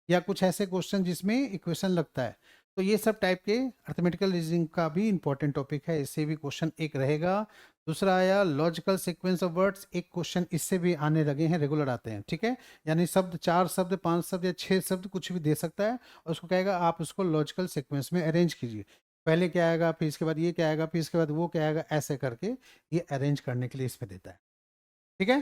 या कुछ ऐसे क्वेश्चन जिसमें इक्वेशन लगता है। तो ये सब टाइप के अर्थमेटिकल रीजनिंग का भी इंपॉर्टेंट टॉपिक है, इससे भी क्वेश्चन एक रहेगा। दूसरा आया लॉजिकल सीक्वेंस ऑफ वर्ड्स, एक क्वेश्चन इससे भी आने लगे हैं, रेगुलर आते हैं, ठीक है। यानी शब्द 4 शब्द 5 शब्द या 6 शब्द कुछ भी दे सकता है, और उसको कहेगा आप उसको लॉजिकल सीक्वेंस में अरेंज कीजिए, पहले क्या आएगा, फिर इसके बाद ये क्या आएगा, फिर इसके बाद वो क्या आएगा, ऐसे करके ये अरेंज करने के लिए इसमें देता है, ठीक है।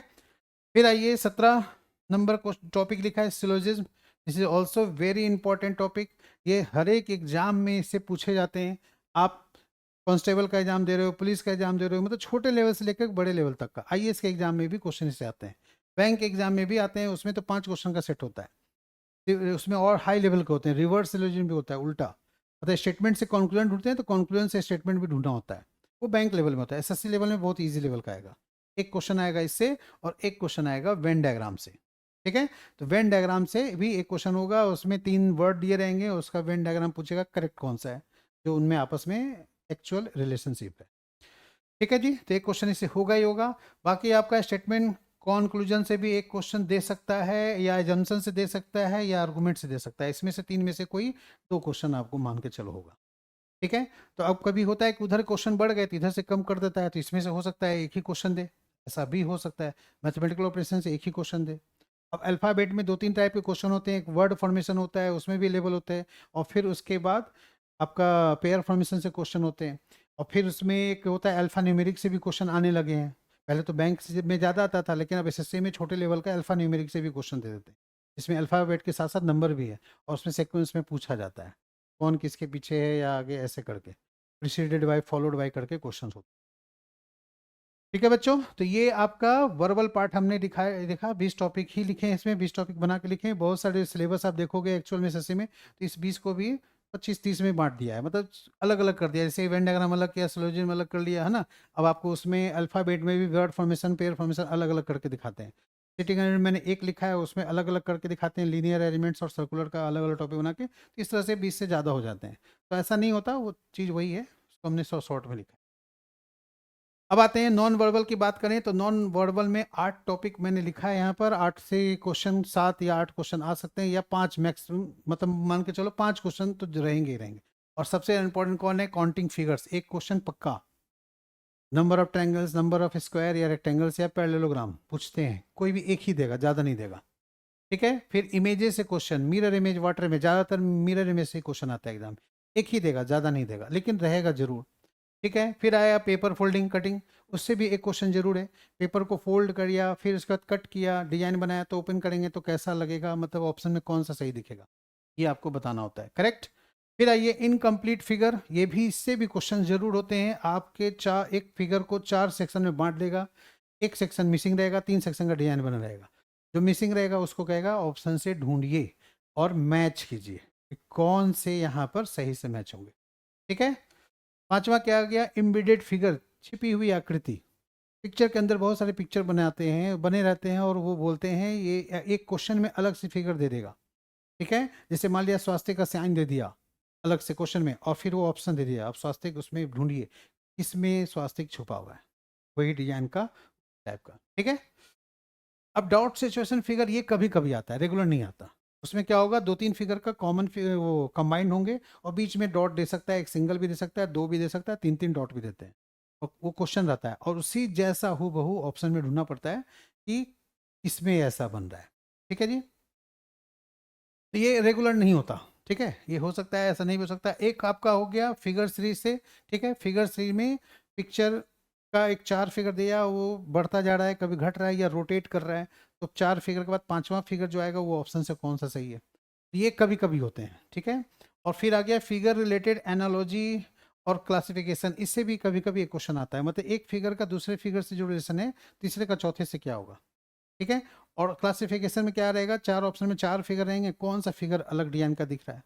फिर आइए 17 नंबर को टॉपिक लिखा है syllogism. This is also very important topic, ये हर एक एग्जाम में इससे पूछे जाते हैं। आप कांस्टेबल का एग्जाम दे रहे हो, पुलिस का एग्जाम दे रहे हो, मतलब छोटे लेवल से लेकर बड़े लेवल तक का, आईएएस के एग्जाम में भी क्वेश्चन इससे आते हैं, बैंक एग्जाम में भी आते हैं, उसमें तो 5 क्वेश्चन का सेट होता है। उसमें और हाई लेवल के होते हैं, रिवर्स सिलोजिज्म भी होता है, उल्टा, मतलब स्टेटमेंट से कॉन्क्लूजन ढूंढते हैं तो कॉन्क्लूजन से स्टेटमेंट भी ढूंढना होता है, वो बैंक लेवल में होता है। एसएससी लेवल में बहुत ईजी लेवल का आएगा, एक क्वेश्चन आएगा इससे और एक क्वेश्चन आएगा वेन डायग्राम से, ठीक है। तो वेन डायग्राम से भी एक क्वेश्चन होगा, उसमें 3 वर्ड दिए रहेंगे, उसका वेन डायग्राम पूछेगा करेक्ट कौन सा है, जो उनमें आपस में एक्चुअल रिलेशनशिप है, ठीक है जी। तो एक क्वेश्चन इससे होगा ही होगा। बाकी आपका स्टेटमेंट कॉन्क्लूजन से भी एक क्वेश्चन दे सकता है, या एजम्पशन से दे सकता है, या आर्गुमेंट से दे सकता है, इसमें से 3 में से कोई 2 क्वेश्चन आपको मान के चलो होगा, ठीक है। तो अब कभी होता है कि उधर क्वेश्चन बढ़ गए तो इधर से कम कर देता है, तो इसमें से हो सकता है एक ही क्वेश्चन दे, ऐसा भी हो सकता है। मैथमेटिकल ऑपरेशन से एक ही क्वेश्चन दे। अब अल्फाबेट में 2-3 टाइप के क्वेश्चन होते हैं, एक वर्ड फॉर्मेशन होता है, उसमें भी लेवल होते हैं, और फिर उसके बाद आपका पेयर फॉर्मेशन से क्वेश्चन होते हैं, और फिर उसमें एक होता है अल्फा न्यूमेरिक से भी क्वेश्चन आने लगे हैं। पहले तो बैंक में ज़्यादा आता था, लेकिन अब एसएससी में छोटे लेवल का अल्फा न्यूमेरिक से भी क्वेश्चन दे देते हैं, इसमें अल्फाबेट के साथ साथ नंबर भी है, और उसमें सीक्वेंस में पूछा जाता है कौन किसके पीछे है या आगे, ऐसे करके प्रीसीडेड बाय फॉलोड बाय करके क्वेश्चन होते हैं, ठीक है बच्चों। तो ये आपका वर्बल पार्ट हमने देखा 20 टॉपिक ही लिखे हैं इसमें, 20 टॉपिक बना के लिखे हैं। बहुत सारे सिलेबस आप देखोगे एक्चुअल में एसएससी में, तो इस 20 को भी 25-30 में बांट दिया है, मतलब अलग अलग कर दिया, जैसे इवेंट डायग्राम अलग किया, सिलोजिज्म अलग कर लिया, है ना। अब आपको उसमें अल्फाबेट में भी वर्ड फॉर्मेशन पेयर फॉर्मेशन अलग अलग करके दिखाते हैं। सिटिंग अरेंजमेंट मैंने एक लिखा है, उसमें अलग अलग करके दिखाते हैं, लीनियर एलिमेंट्स और सर्कुलर का अलग अलग टॉपिक बना के, तो इस तरह से 20 से ज़्यादा हो जाते हैं। तो ऐसा नहीं होता, वो चीज़ वही है, उसको हमने शॉर्ट में लिखा है। अब आते हैं नॉन वर्बल की बात करें, तो नॉन वर्बल में 8 टॉपिक मैंने लिखा है यहाँ पर, 8 से क्वेश्चन 7 या 8 क्वेश्चन आ सकते हैं, या 5 मैक्सिमम, मतलब मान के चलो 5 क्वेश्चन तो रहेंगे ही रहेंगे। और सबसे इंपॉर्टेंट कौन है, काउंटिंग फिगर्स, एक क्वेश्चन पक्का। Number of triangles, number of square या रेक्टेंगल्स या पैरेललोग्राम पूछते हैं, कोई भी एक ही देगा, ज़्यादा नहीं देगा, ठीक है। फिर इमेजेस से question, mirror image, water image, ज़्यादातर मिरर इमेज से क्वेश्चन आता है एग्जाम, एक ही देगा, ज़्यादा नहीं देगा, लेकिन रहेगा जरूर, ठीक है। फिर आया पेपर फोल्डिंग कटिंग, उससे भी एक क्वेश्चन जरूर है, पेपर को फोल्ड किया, फिर उसके बाद कट किया, डिजाइन बनाया, तो ओपन करेंगे तो कैसा लगेगा, मतलब ऑप्शन में कौन सा सही दिखेगा, ये आपको बताना होता है, करेक्ट। फिर आइए इनकम्प्लीट फिगर, ये भी, इससे भी क्वेश्चन जरूर होते हैं आपके। एक फिगर को 4 सेक्शन में बांट देगा, एक सेक्शन मिसिंग रहेगा, 3 सेक्शन का डिजाइन बना रहेगा, जो मिसिंग रहेगा उसको कहेगा ऑप्शन से ढूंढिए और मैच कीजिए कि कौन से यहाँ पर सही से मैच होंगे, ठीक है। पांचवा क्या आ गया, एम्बेडेड फिगर, छिपी हुई आकृति, पिक्चर के अंदर बहुत सारे पिक्चर बने रहते हैं और वो बोलते हैं ये एक क्वेश्चन में अलग से फिगर दे देगा, ठीक है। जैसे मान लिया स्वास्थ्य का साइन दे दिया अलग से क्वेश्चन में, और फिर वो ऑप्शन दे दिया, आप स्वास्थ्य उसमें ढूंढिए किसमें स्वास्थ्य छुपा हुआ है, वही डिजाइन का टाइप का, ठीक है। अब डॉट सिचुएशन फिगर ये कभी कभी आता है, रेगुलर नहीं आता। उसमें क्या होगा, दो तीन फिगर का कॉमन वो कंबाइंड होंगे और बीच में डॉट दे सकता है, एक सिंगल भी दे सकता है, दो भी दे सकता है, तीन तीन डॉट भी देते हैं, और वो क्वेश्चन रहता है और उसी जैसा हूबहू ऑप्शन में ढूंढना पड़ता है कि इसमें ऐसा बन रहा है, ठीक है जी। तो ये रेगुलर नहीं होता, ठीक है, ये हो सकता है, ऐसा नहीं हो सकता। एक आपका हो गया फिगर सीरीज से, ठीक है। फिगर सीरीज में पिक्चर का एक चार फिगर दिया, वो बढ़ता जा रहा है, कभी घट रहा है या रोटेट कर रहा है, तो चार फिगर के बाद पांचवा फिगर जो आएगा वो ऑप्शन से कौन सा सही है, ये कभी कभी होते हैं, ठीक है। और फिर आ गया फिगर रिलेटेड एनालॉजी और क्लासिफिकेशन, इससे भी कभी कभी एक क्वेश्चन आता है, मतलब एक फिगर का दूसरे फिगर से जो रिलेशन है, तीसरे का चौथे से क्या होगा, ठीक है। और क्लासिफिकेशन में क्या रहेगा, चार ऑप्शन में चार फिगर रहेंगे, कौन सा फिगर अलग डिजाइन का दिख रहा है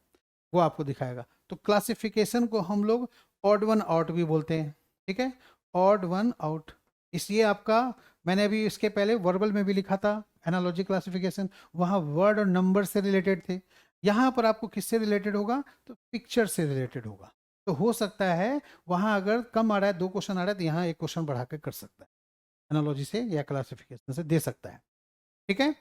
वो आपको दिखाएगा। तो क्लासिफिकेशन को हम लोग ऑड वन आउट भी बोलते हैं, ठीक है, ऑड वन आउट। इसलिए आपका, मैंने अभी इसके पहले वर्बल में भी लिखा था एनालॉजी क्लासिफिकेशन, वहाँ वर्ड और नंबर से रिलेटेड थे। यहाँ पर आपको किससे रिलेटेड होगा, तो पिक्चर से रिलेटेड होगा। तो हो सकता है वहाँ अगर कम आ रहा है, दो क्वेश्चन आ रहा है, तो यहाँ एक क्वेश्चन बढ़ा के कर सकता है, एनालॉजी से या क्लासिफिकेशन से दे सकता है, ठीक है।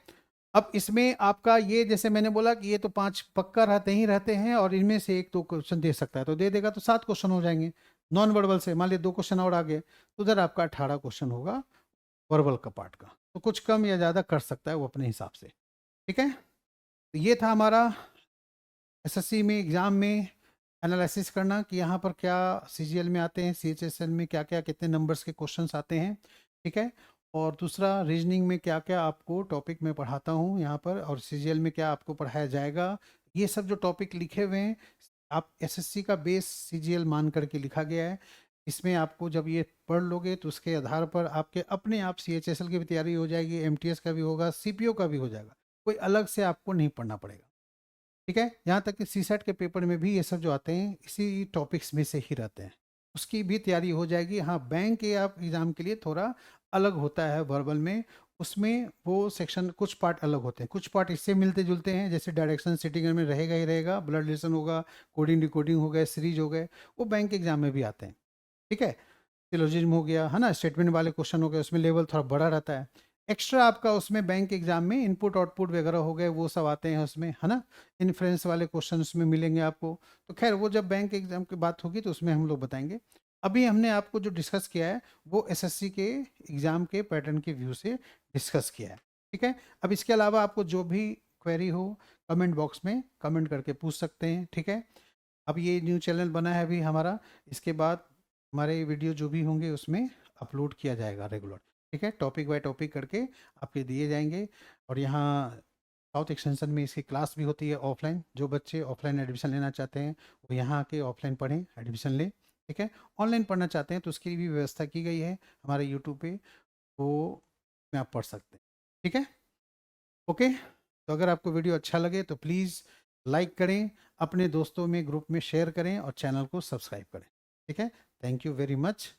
अब इसमें आपका ये, जैसे मैंने बोला कि ये तो पांच पक्का रहते ही रहते हैं और इनमें से एक तो क्वेश्चन दे सकता है, तो दे देगा, तो सात क्वेश्चन हो जाएंगे नॉन वर्बल से। मान लिया दो क्वेश्चन और आ गए, तो उधर आपका 18 क्वेश्चन होगा वर्बल का पार्ट का। तो कुछ कम या ज़्यादा कर सकता है वो अपने हिसाब से, ठीक है। तो ये था हमारा एसएससी में एग्ज़ाम में एनालिसिस करना कि यहाँ पर क्या सीजीएल में आते हैं, सीएचएसएल में क्या क्या कितने नंबर्स के क्वेश्चंस आते हैं, ठीक है। और दूसरा रीजनिंग में क्या क्या आपको टॉपिक में पढ़ाता हूँ यहाँ पर, और सीजीएल में क्या आपको पढ़ाया जाएगा, ये सब जो टॉपिक लिखे हुए हैं आप एसएससी का बेस सीजीएल मान करके लिखा गया है। इसमें आपको जब ये पढ़ लोगे तो उसके आधार पर आपके अपने आप सीएचएसएल की भी तैयारी हो जाएगी, एमटीएस का भी होगा, सीपीओ का भी हो जाएगा, कोई अलग से आपको नहीं पढ़ना पड़ेगा, ठीक है। यहाँ तक कि सीसेट के पेपर में भी ये सब जो आते हैं इसी टॉपिक्स में से ही रहते हैं, उसकी भी तैयारी हो जाएगी। हाँ, बैंक के आप एग्ज़ाम के लिए थोड़ा अलग होता है वर्बल में, उसमें वो सेक्शन कुछ पार्ट अलग होते हैं, कुछ पार्ट इससे मिलते जुलते हैं, जैसे डायरेक्शन सिटिंग में रहेगा ही रहेगा, ब्लड रिलेशन होगा, कोडिंग डिकोडिंग हो गए, सीरीज हो गए, वो बैंक के एग्जाम में भी आते हैं, ठीक है। सिलोजिज्म हो गया है ना, स्टेटमेंट वाले क्वेश्चन हो गए, उसमें लेवल थोड़ा बड़ा रहता है। एक्स्ट्रा आपका उसमें बैंक एग्जाम में इनपुट आउटपुट वगैरह हो गए, वो सब आते हैं उसमें, है ना। इन्फ्रेंस वाले क्वेश्चन उसमें मिलेंगे आपको। तो खैर वो जब बैंक एग्जाम की बात होगी तो उसमें हम लोग बताएंगे। अभी हमने आपको जो डिस्कस किया है वो एसएससी के एग्जाम के पैटर्न के व्यू से डिस्कस किया है, ठीक है। अब इसके अलावा आपको जो भी क्वेरी हो कमेंट बॉक्स में कमेंट करके पूछ सकते हैं, ठीक है। अब ये न्यू चैनल बना है अभी हमारा, इसके बाद हमारे वीडियो जो भी होंगे उसमें अपलोड किया जाएगा रेगुलर, ठीक है। टॉपिक बाय टॉपिक करके आपके दिए जाएंगे। और यहाँ साउथ एक्सटेंशन में इसकी क्लास भी होती है ऑफलाइन, जो बच्चे ऑफलाइन एडमिशन लेना चाहते हैं वो यहाँ आके ऑफलाइन पढ़ें, एडमिशन लें, ठीक है। ऑनलाइन पढ़ना चाहते हैं तो उसकी भी व्यवस्था की गई है हमारे यूट्यूब पे, वो में आप पढ़ सकते हैं, ठीक है। ओके, तो अगर आपको वीडियो अच्छा लगे तो प्लीज़ लाइक करें, अपने दोस्तों में ग्रुप में शेयर करें और चैनल को सब्सक्राइब करें, ठीक है। Thank you very much.